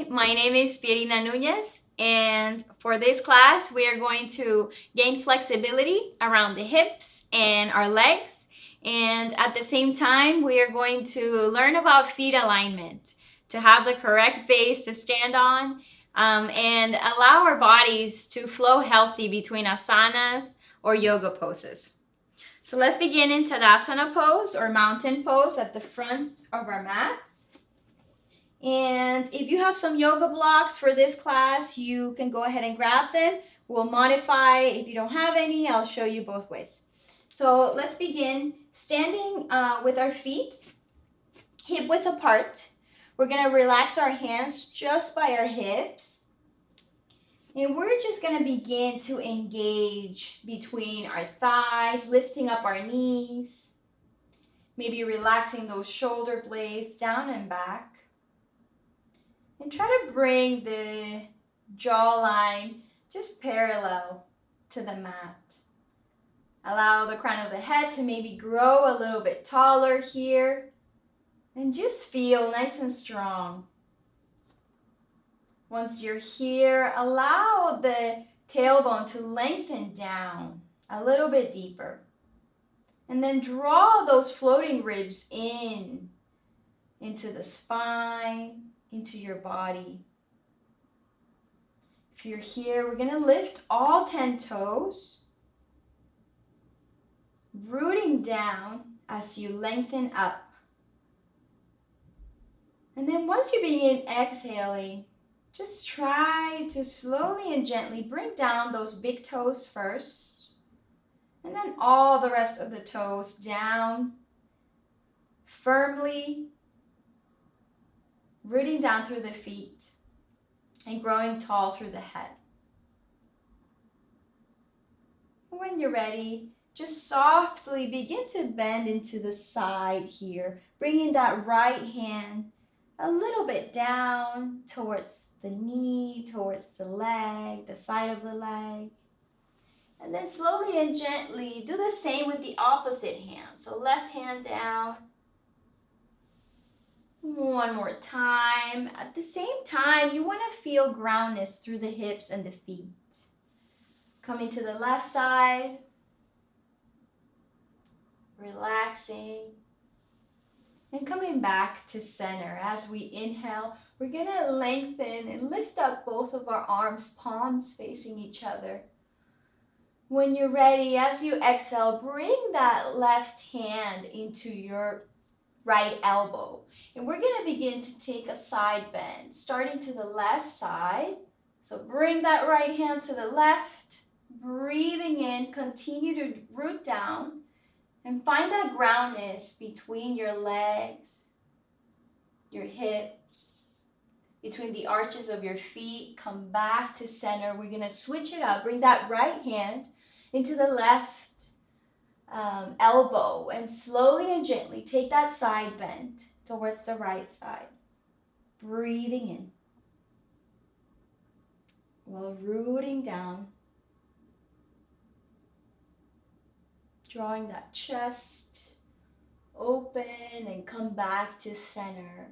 my name is Pierina Nunez, and for this class, we are going to gain flexibility around the hips and our legs. And at the same time, we are going to learn about feet alignment to have the correct base to stand on and allow our bodies to flow healthy between asanas or yoga poses. So let's begin in Tadasana pose or mountain pose at the front of our mats. And if you have some yoga blocks for this class, you can go ahead and grab them. We'll modify. If you don't have any, I'll show you both ways. So let's begin standing with our feet hip width apart. We're going to relax our hands just by our hips. And we're just going to begin to engage between our thighs, lifting up our knees. Maybe relaxing those shoulder blades down and back. And try to bring the jawline just parallel to the mat. Allow the crown of the head to maybe grow a little bit taller here. And just feel nice and strong. Once you're here, allow the tailbone to lengthen down a little bit deeper. And then draw those floating ribs into the spine, into your body. If you're here, we're going to lift all 10 toes, rooting down as you lengthen up. And then once you begin exhaling, just try to slowly and gently bring down those big toes first, and then all the rest of the toes down, firmly rooting down through the feet and growing tall through the head. When you're ready, just softly begin to bend into the side here, bringing that right hand a little bit down towards the knee, towards the leg, the side of the leg. And then slowly and gently do the same with the opposite hand. So left hand down. One more time. At the same time, you want to feel groundness through the hips and the feet. Coming to the left side. Relaxing. And coming back to center. As we inhale, we're going to lengthen and lift up both of our arms, palms facing each other. When you're ready, as you exhale, bring that left hand into your right elbow. And we're going to begin to take a side bend, starting to the left side. So bring that right hand to the left, breathing in, continue to root down, and find that groundness between your legs, your hips, between the arches of your feet. Come back to center. We're going to switch it up. Bring that right hand into the left elbow and slowly and gently take that side bend towards the right side. Breathing in while rooting down. Drawing that chest open and come back to center.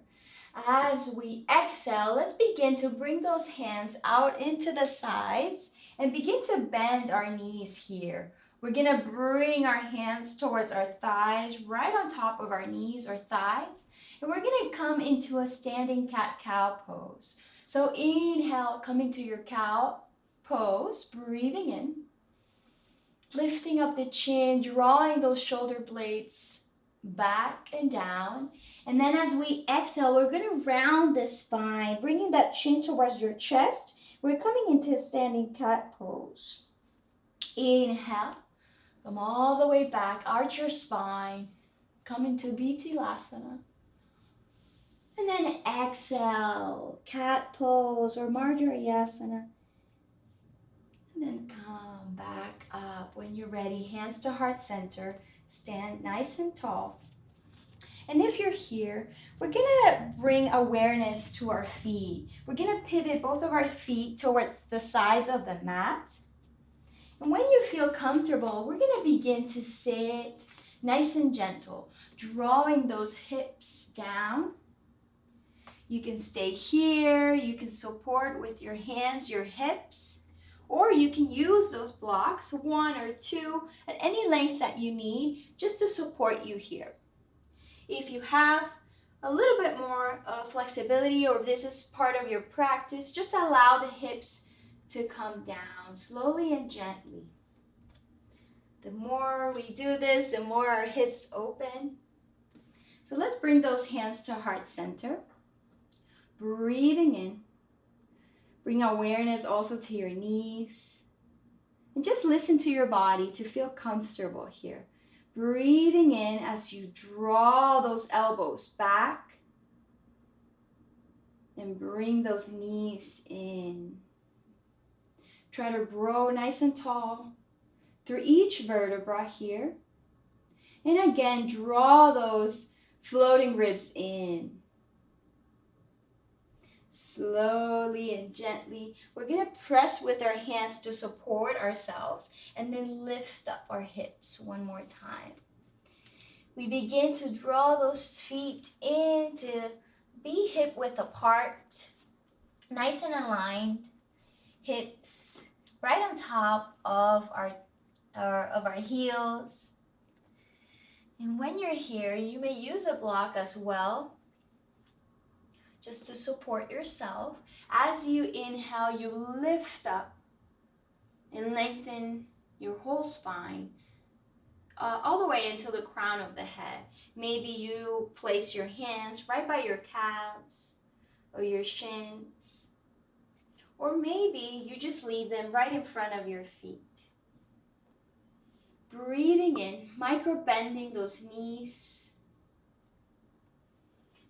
As we exhale, let's begin to bring those hands out into the sides and begin to bend our knees here. We're going to bring our hands towards our thighs, right on top of our knees or thighs. And we're going to come into a standing cat-cow pose. So inhale, coming to your cow pose, breathing in. Lifting up the chin, drawing those shoulder blades back and down. And then as we exhale, we're going to round the spine, bringing that chin towards your chest. We're coming into a standing cat pose. Inhale, come all the way back, arch your spine, come into Utkatasana. And then exhale, cat pose or Vinyasa. And then come back up. When you're ready, hands to heart center, stand nice and tall. And if you're here, we're gonna bring awareness to our feet. We're gonna pivot both of our feet towards the sides of the mat. And when you feel comfortable, we're gonna begin to sit nice and gentle, drawing those hips down. You can stay here, you can support with your hands, your hips, or you can use those blocks, 1 or 2, at any length that you need, just to support you here. If you have a little bit more flexibility, or if this is part of your practice, just allow the hips to come down slowly and gently. The more we do this, the more our hips open. So let's bring those hands to heart center. Breathing in. Bring awareness also to your knees. And just listen to your body to feel comfortable here. Breathing in as you draw those elbows back. And bring those knees in. Try to grow nice and tall through each vertebra here. And again, draw those floating ribs in. Slowly and gently, we're going to press with our hands to support ourselves and then lift up our hips one more time. We begin to draw those feet in to be hip width apart, nice and aligned, hips right on top of our heels. And when you're here, you may use a block as well, just to support yourself. As you inhale, you lift up and lengthen your whole spine all the way into the crown of the head. Maybe you place your hands right by your calves or your shins, or maybe you just leave them right in front of your feet. Breathing in, micro bending those knees.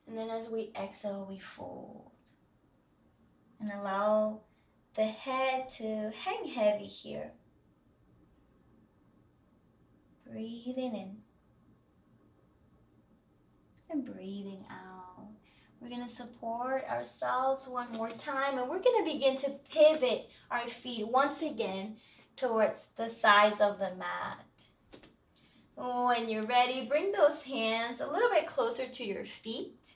And then as we exhale, we fold. And allow the head to hang heavy here. Breathing in. And breathing out. We're going to support ourselves one more time. And we're going to begin to pivot our feet once again towards the sides of the mat. When you're ready, bring those hands a little bit closer to your feet.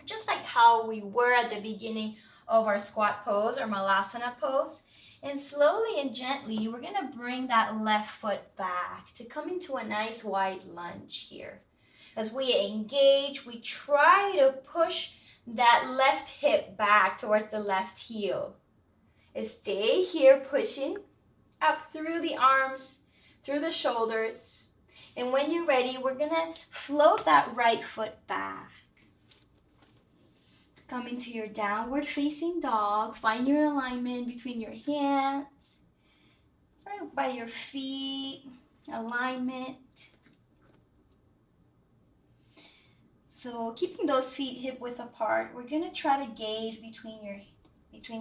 Just like how we were at the beginning of our squat pose or malasana pose. And slowly and gently, we're going to bring that left foot back to come into a nice wide lunge here. As we engage, we try to push that left hip back towards the left heel. Stay here pushing up through the arms, through the shoulders. And when you're ready, we're going to float that right foot back. Come into your downward facing dog. Find your alignment between your hands, right by your feet, alignment. So keeping those feet hip width apart, we're going to try to gaze between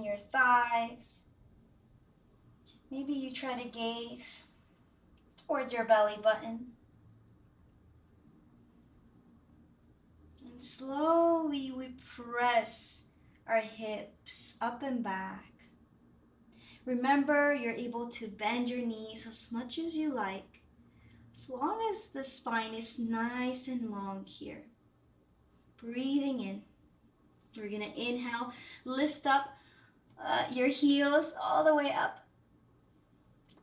your thighs. Maybe you try to gaze towards your belly button. And slowly we press our hips up and back. Remember, you're able to bend your knees as much as you like, as long as the spine is nice and long here. Breathing in. We're going to inhale, lift up your heels all the way up.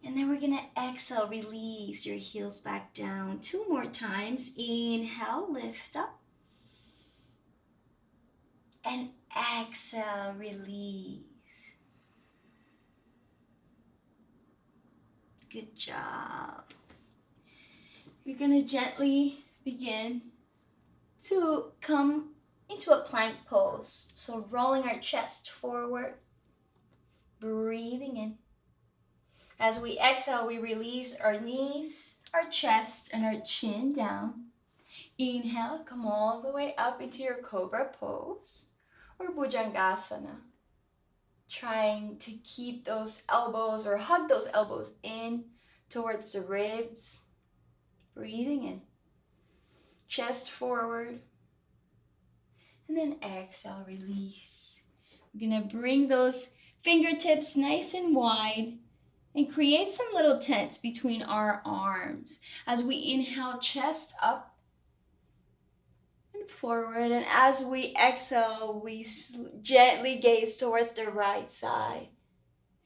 And then we're going to exhale, release your heels back down. 2 more times. Inhale, lift up. And exhale, release. Good job. You're going to gently begin to come into a plank pose. So rolling our chest forward, breathing in. As we exhale, we release our knees, our chest, and our chin down. Inhale, come all the way up into your cobra pose or bhujangasana. Trying to keep those elbows or hug those elbows in towards the ribs. Breathing in. Chest forward. And then exhale, release. We're going to bring those fingertips nice and wide and create some little tents between our arms. As we inhale, chest up. And forward, and as we exhale, we gently gaze towards the right side.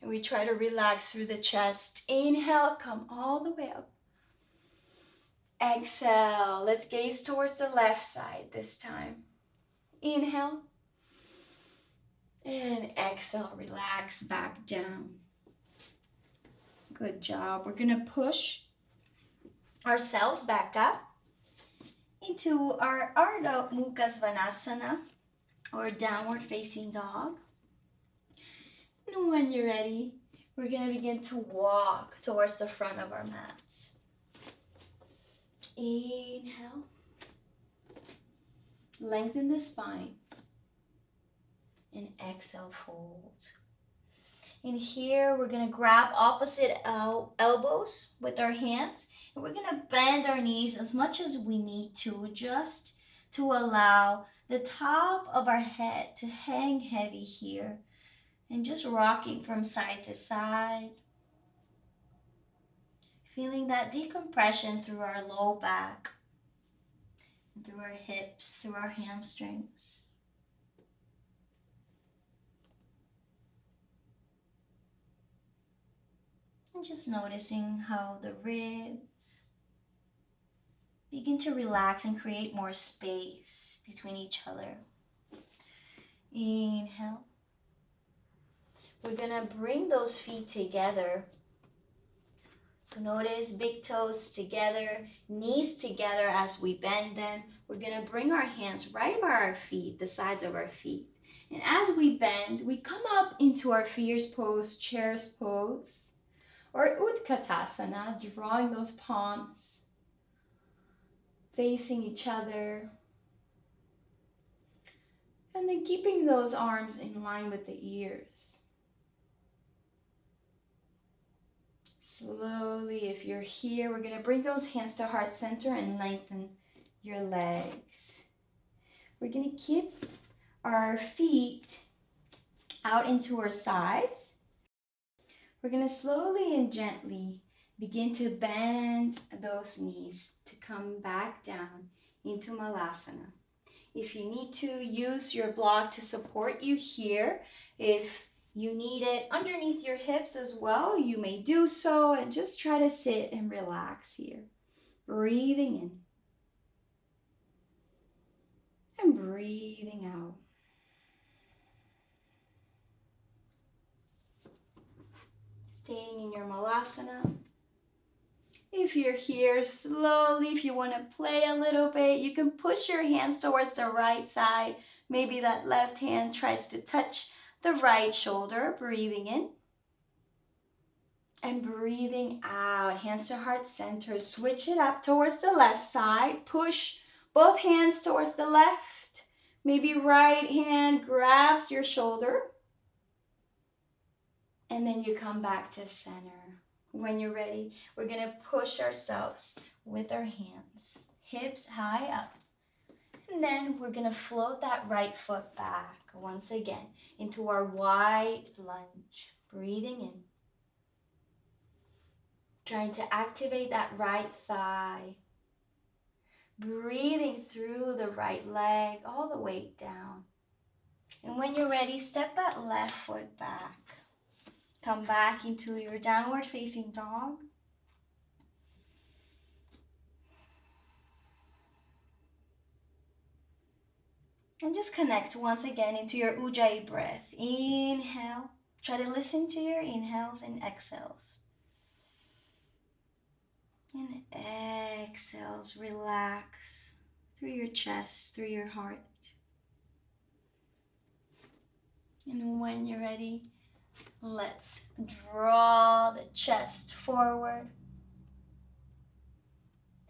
And we try to relax through the chest. Inhale, come all the way up. Exhale, let's gaze towards the left side this time. Inhale. And exhale, relax back down. Good job. We're gonna push ourselves back up into our Ardha Mukha Svanasana, or downward facing dog. And when you're ready, we're gonna begin to walk towards the front of our mats. Inhale. Lengthen the spine. And exhale, fold. And here we're gonna grab opposite elbows with our hands, and we're gonna bend our knees as much as we need to, just to allow the top of our head to hang heavy here, and just rocking from side to side, feeling that decompression through our low back, and through our hips, through our hamstrings. And just noticing how the ribs begin to relax and create more space between each other. Inhale. We're gonna bring those feet together. So notice big toes together, knees together as we bend them. We're gonna bring our hands right by our feet, the sides of our feet. And as we bend, we come up into our fierce pose, chair's pose, or utkatasana, drawing those palms, facing each other. And then keeping those arms in line with the ears. Slowly, if you're here, we're gonna bring those hands to heart center and lengthen your legs. We're gonna keep our feet out into our sides. We're gonna slowly and gently begin to bend those knees to come back down into malasana. If you need to, use your block to support you here. If you need it underneath your hips as well, you may do so, and just try to sit and relax here. Breathing in and breathing out. Staying in your malasana. If you're here, slowly, if you want to play a little bit, you can push your hands towards the right side. Maybe that left hand tries to touch the right shoulder. Breathing in and breathing out. Hands to heart center. Switch it up towards the left side. Push both hands towards the left. Maybe right hand grabs your shoulder. And then you come back to center. When you're ready, we're gonna push ourselves with our hands, hips high up. And then we're gonna float that right foot back once again into our wide lunge. Breathing in. Trying to activate that right thigh. Breathing through the right leg all the way down. And when you're ready, step that left foot back. Come back into your downward facing dog. And just connect once again into your Ujjayi breath. Inhale. Try to listen to your inhales and exhales. And exhales. Relax through your chest, through your heart. And when you're ready, let's draw the chest forward.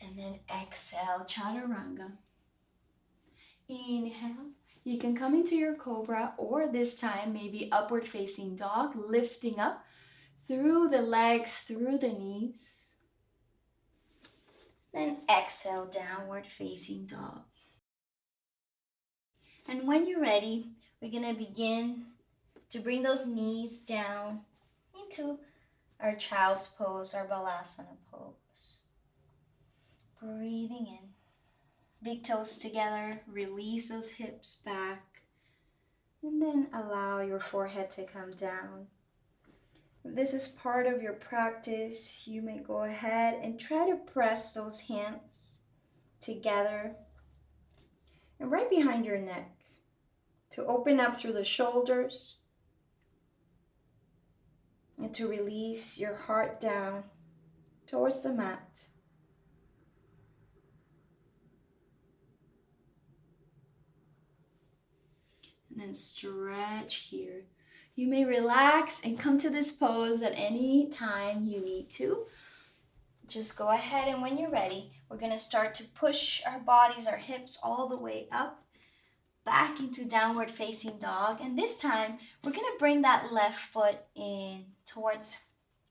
And then exhale, chaturanga. Inhale. You can come into your cobra, or this time maybe upward facing dog, lifting up through the legs, through the knees. Then exhale, downward facing dog. And when you're ready, we're gonna begin to bring those knees down into our child's pose, our balasana pose. Breathing in big toes together, release those hips back, and then allow your forehead to come down. If this is part of your practice, you may go ahead and try to press those hands together and right behind your neck to open up through the shoulders and to release your heart down towards the mat. And then stretch here. You may relax and come to this pose at any time you need to. Just go ahead, and when you're ready, we're going to start to push our bodies, our hips all the way up, back into downward facing dog. And this time, we're going to bring that left foot in towards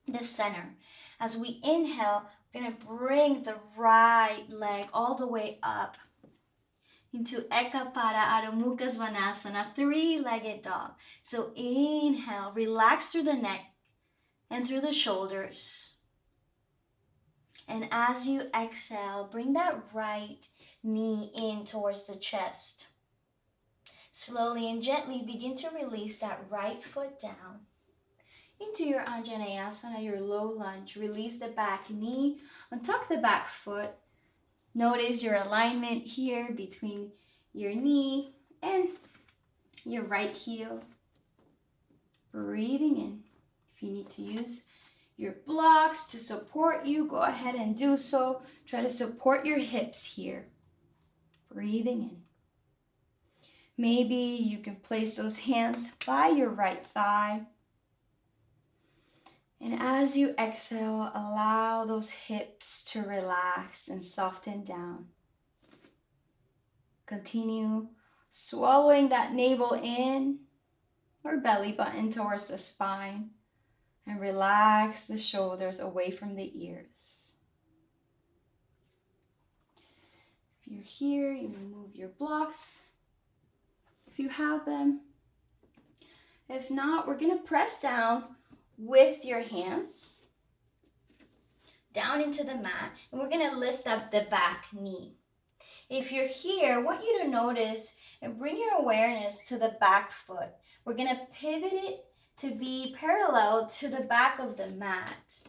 the center. As we inhale, we're going to bring the right leg all the way up into Eka Pada Adho Mukha Svanasana, three-legged dog. So inhale, relax through the neck and through the shoulders. And as you exhale, bring that right knee in towards the chest. Slowly and gently begin to release that right foot down into your Anjaneyasana, your low lunge. Release the back knee, untuck the back foot. Notice your alignment here between your knee and your right heel. Breathing in. If you need to use your blocks to support you, go ahead and do so. Try to support your hips here. Breathing in. Maybe you can place those hands by your right thigh. And as you exhale, allow those hips to relax and soften down. Continue swallowing that navel in or belly button towards the spine. And relax the shoulders away from the ears. If you're here, you may move your blocks if you have them. If not, we're going to press down with your hands down into the mat, and we're going to lift up the back knee. If you're here, I want you to notice and bring your awareness to the back foot. We're going to pivot it to be parallel to the back of the mat.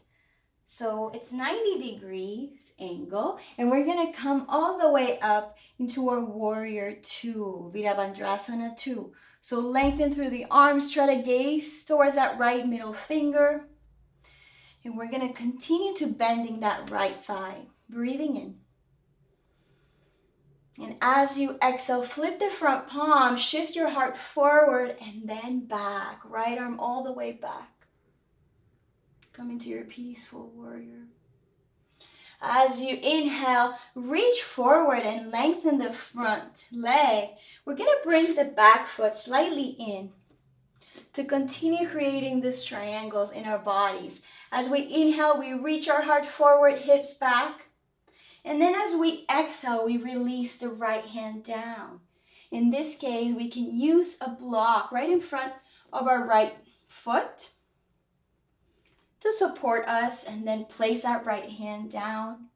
So it's 90 degrees angle, and we're going to come all the way up into our warrior two, Virabhadrasana 2. So lengthen through the arms, try to gaze towards that right middle finger. And we're going to continue to bending that right thigh, breathing in. And as you exhale, flip the front palm, shift your heart forward and then back. Right arm all the way back. Come into your peaceful warrior. As you inhale, reach forward and lengthen the front leg. We're going to bring the back foot slightly in to continue creating these triangles in our bodies. As we inhale, we reach our heart forward, hips back. And then as we exhale, we release the right hand down. In this case, we can use a block right in front of our right foot to support us, and then place that right hand down.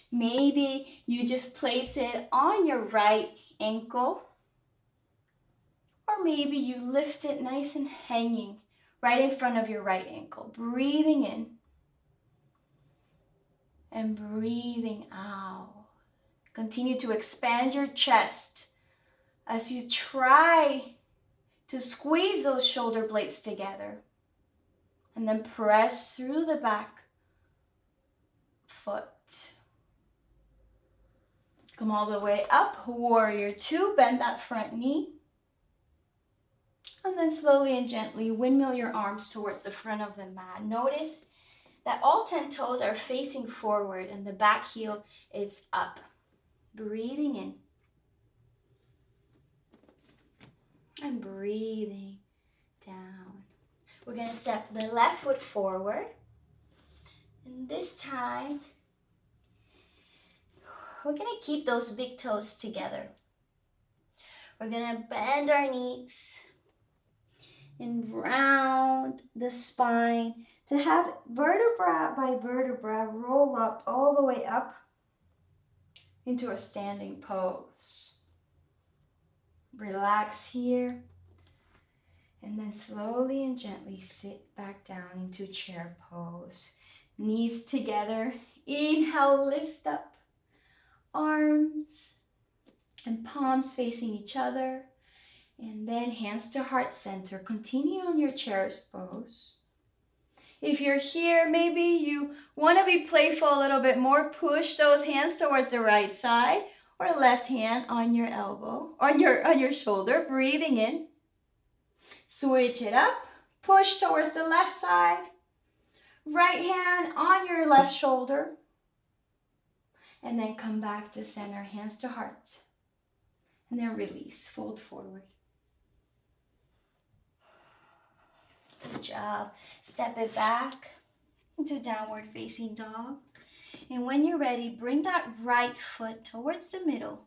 Maybe you just place it on your right ankle, or maybe you lift it nice and hanging right in front of your right ankle. Breathing in and breathing out. Continue to expand your chest as you try to squeeze those shoulder blades together. And then press through the back foot. Come all the way up, warrior two, bend that front knee. And then slowly and gently windmill your arms towards the front of the mat. Notice that all 10 toes are facing forward and the back heel is up. Breathing in. And breathing down. We're going to step the left foot forward. And this time, we're going to keep those big toes together. We're going to bend our knees and round the spine to have vertebra by vertebra roll up all the way up into a standing pose. Relax here. And then slowly and gently sit back down into chair pose. Knees together. Inhale, lift up. Arms and palms facing each other. And then hands to heart center. Continue on your chair's pose. If you're here, maybe you want to be playful a little bit more. Push those hands towards the right side or left hand on your elbow, on your shoulder. Breathing in. Switch it up. Push towards the left side. Right hand on your left shoulder. And then come back to center, hands to heart. And then release, fold forward. Good job. Step it back into downward facing dog. And when you're ready, bring that right foot towards the middle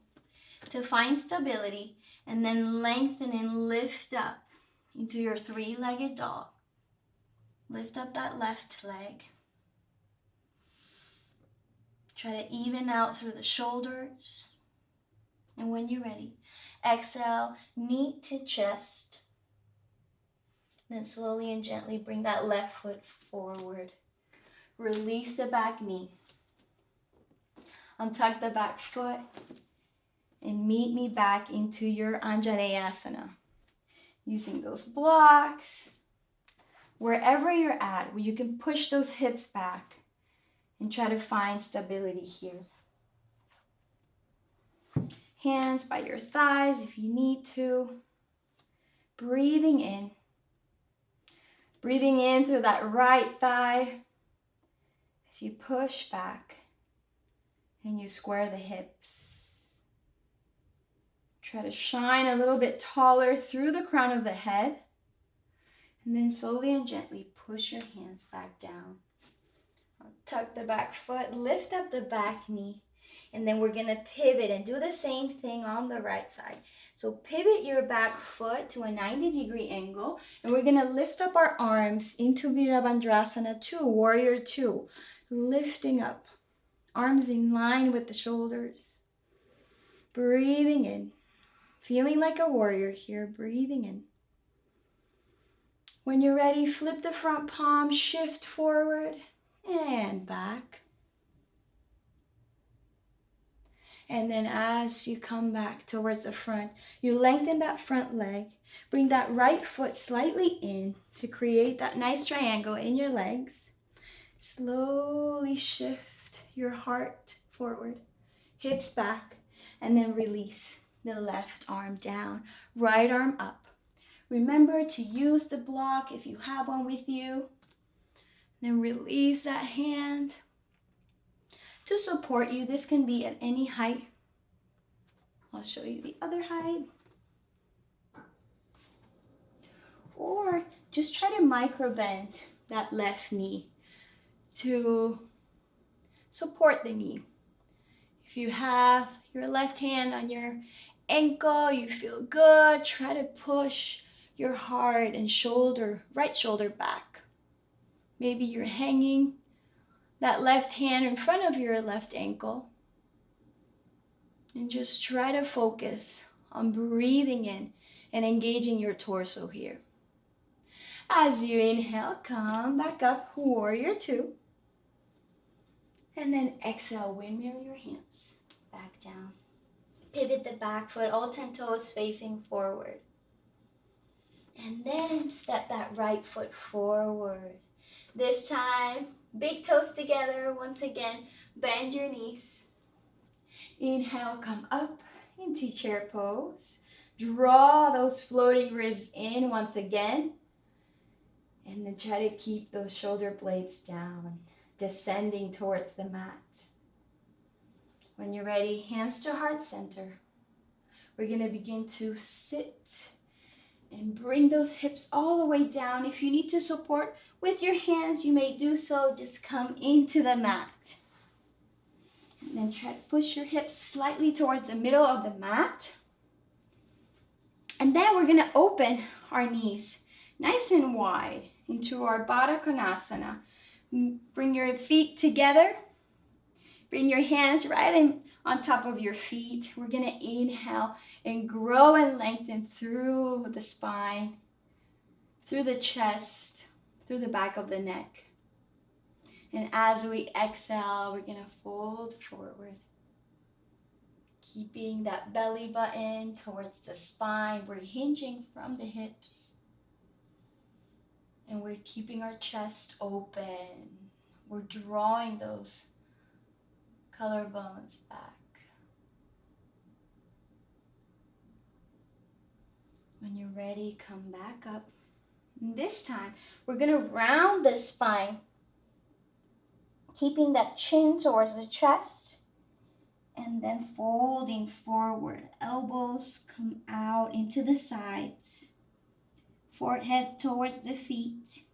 to find stability. And then lengthen and lift up into your three-legged dog. Lift up that left leg. Try to even out through the shoulders. And when you're ready, exhale, knee to chest. Then slowly and gently bring that left foot forward. Release the back knee. Untuck the back foot. And meet me back into your Anjaneyasana. Using those blocks. Wherever you're at, where you can push those hips back. And try to find stability here. Hands by your thighs if you need to. Breathing in. Breathing in through that right thigh. As you push back. And you square the hips. Try to shine a little bit taller through the crown of the head. And then slowly and gently push your hands back down. Tuck the back foot, lift up the back knee, and then we're going to pivot and do the same thing on the right side. So pivot your back foot to a 90-degree angle, and we're going to lift up our arms into Virabhadrasana 2, Warrior 2, lifting up, arms in line with the shoulders. Breathing in, feeling like a warrior here, breathing in. When you're ready, flip the front palm, shift forward. And back. And then as you come back towards the front, you lengthen that front leg. Bring that right foot slightly in to create that nice triangle in your legs. Slowly shift your heart forward, hips back, and then release the left arm down, right arm up. Remember to use the block if you have one with you. Then release that hand to support you. This can be at any height. I'll show you the other height. Or just try to micro bend that left knee to support the knee. If you have your left hand on your ankle, you feel good, try to push your heart and shoulder, right shoulder back. Maybe you're hanging that left hand in front of your left ankle. And just try to focus on breathing in and engaging your torso here. As you inhale, come back up, Warrior 2. And then exhale, windmill your hands back down. Pivot the back foot, all 10 toes facing forward. And then step that right foot forward. This time, big toes together. Once again, bend your knees. Inhale, come up into chair pose. Draw those floating ribs in once again. And then try to keep those shoulder blades down, descending towards the mat. When you're ready, hands to heart center. We're going to begin to sit and bring those hips all the way down. If you need to support with your hands, you may do so. Just come into the mat. And then try to push your hips slightly towards the middle of the mat. And then we're going to open our knees nice and wide into our Baddha Konasana. Bring your feet together. Bring your hands right in on top of your feet. We're gonna inhale and grow and lengthen through the spine, through the chest, through the back of the neck. And as we exhale, we're gonna fold forward. Keeping that belly button towards the spine. We're hinging from the hips. And we're keeping our chest open. We're drawing those collarbones back. When you're ready, come back up. And this time, we're gonna round the spine, keeping that chin towards the chest, and then folding forward. Elbows come out into the sides. Forehead towards the feet.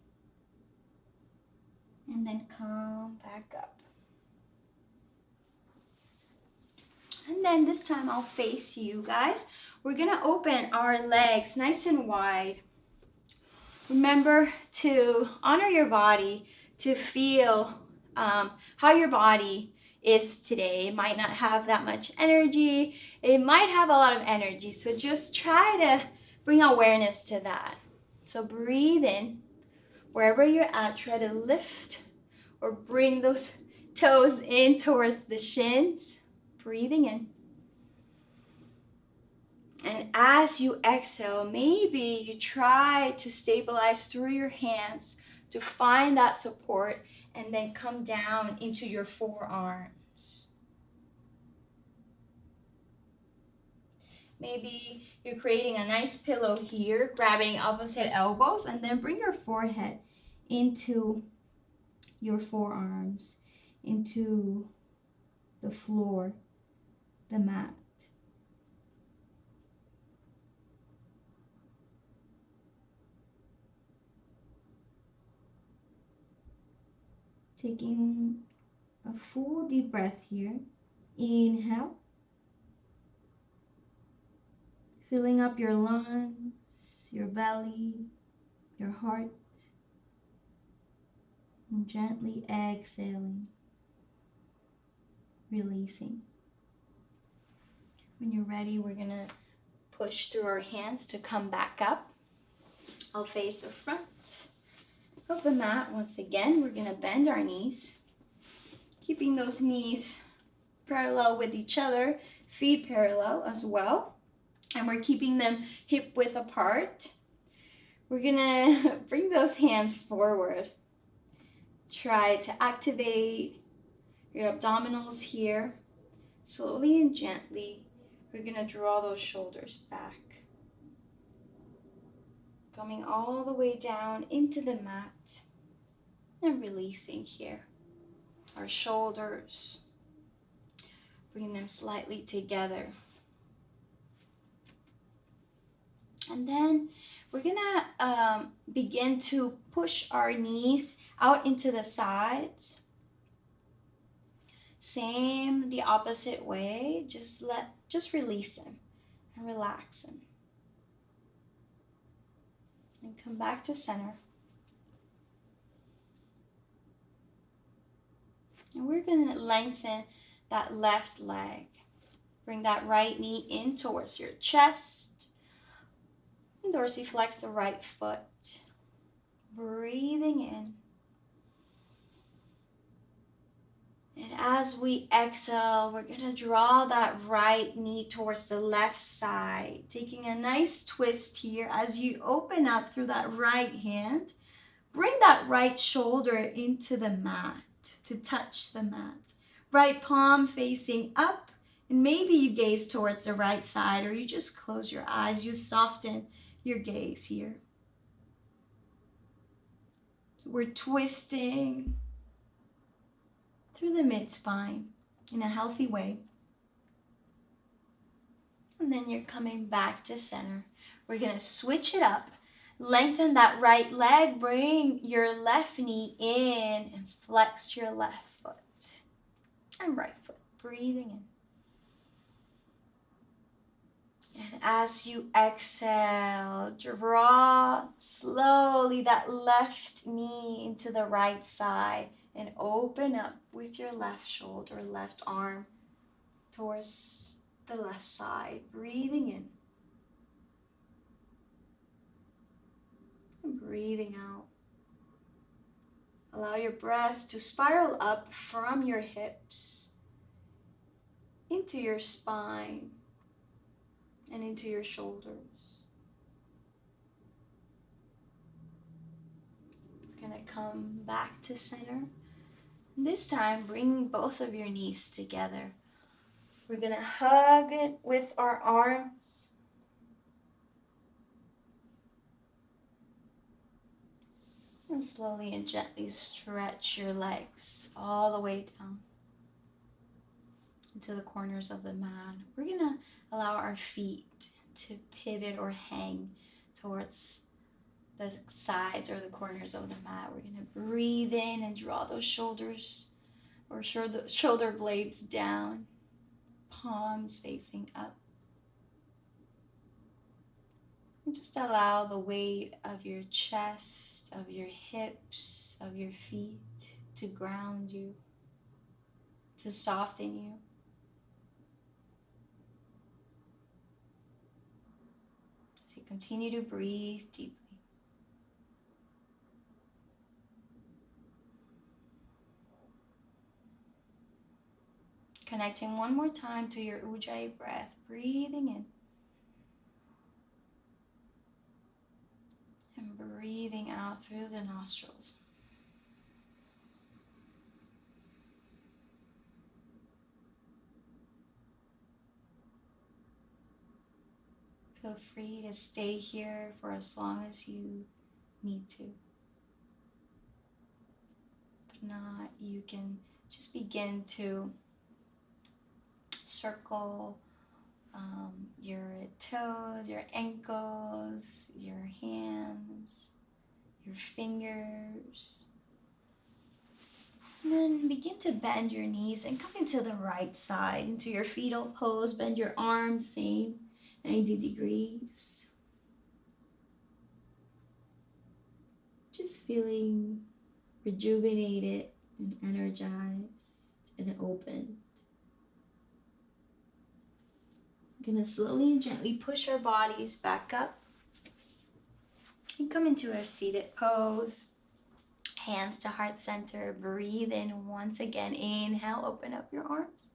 And then come back up. And then this time I'll face you guys. We're gonna open our legs nice and wide. Remember to honor your body, to feel how your body is today. It might not have that much energy. It might have a lot of energy. So just try to bring awareness to that. So breathe in. Wherever you're at, try to lift or bring those toes in towards the shins. Breathing in. And as you exhale, maybe you try to stabilize through your hands to find that support and then come down into your forearms. Maybe you're creating a nice pillow here, grabbing opposite elbows, and then bring your forehead into your forearms, into the floor, the mat. Taking a full deep breath here. Inhale. Filling up your lungs, your belly, your heart. And gently exhaling. Releasing. When you're ready, we're gonna push through our hands to come back up. I'll face the front of the mat. Once again, we're gonna bend our knees, keeping those knees parallel with each other, feet parallel as well, and we're keeping them hip width apart. We're gonna bring those hands forward. Try to activate your abdominals here. Slowly and gently, we're gonna draw those shoulders back. Coming all the way down into the mat and releasing here. Our shoulders, bring them slightly together. And then we're gonna begin to push our knees out into the sides. Same the opposite way, just release them and relax them. And come back to center. And we're gonna lengthen that left leg. Bring that right knee in towards your chest. And dorsiflex the right foot. Breathing in. And as we exhale, we're gonna draw that right knee towards the left side, taking a nice twist here as you open up through that right hand. Bring that right shoulder into the mat to touch the mat. Right palm facing up, and maybe you gaze towards the right side, or you just close your eyes. You soften your gaze here. We're twisting through the mid-spine in a healthy way. And then you're coming back to center. We're gonna switch it up. Lengthen that right leg, bring your left knee in and flex your left foot and right foot. Breathing in. And as you exhale, draw slowly that left knee into the right side and open up with your left shoulder, left arm towards the left side. Breathing in and breathing out. Allow your breath to spiral up from your hips into your spine and into your shoulders. We're going to come back to center. This time, bring both of your knees together. We're going to hug it with our arms. And slowly and gently stretch your legs all the way down into the corners of the mat. We're going to allow our feet to pivot or hang towards the sides or the corners of the mat. We're going to breathe in and draw those shoulders or shoulder blades down, palms facing up. And just allow the weight of your chest, of your hips, of your feet to ground you, to soften you. As you continue to breathe deeply. Connecting one more time to your Ujjayi breath, breathing in and breathing out through the nostrils. Feel free to stay here for as long as you need to. If not, you can just begin to circle your toes, your ankles, your hands, your fingers. And then begin to bend your knees and come into the right side, into your fetal pose. Bend your arms, same, 90 degrees. Just feeling rejuvenated and energized and open. We're going to slowly and gently push our bodies back up and come into our seated pose. Hands to heart center. Breathe in once again. Inhale, open up your arms.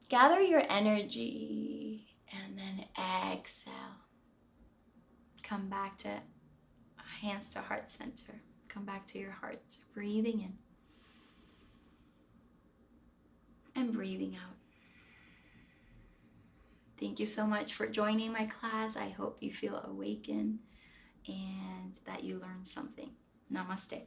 Gather your energy and then exhale. Come back to hands to heart center. Come back to your heart. Breathing in and breathing out. Thank you so much for joining my class. I hope you feel awakened and that you learned something. Namaste.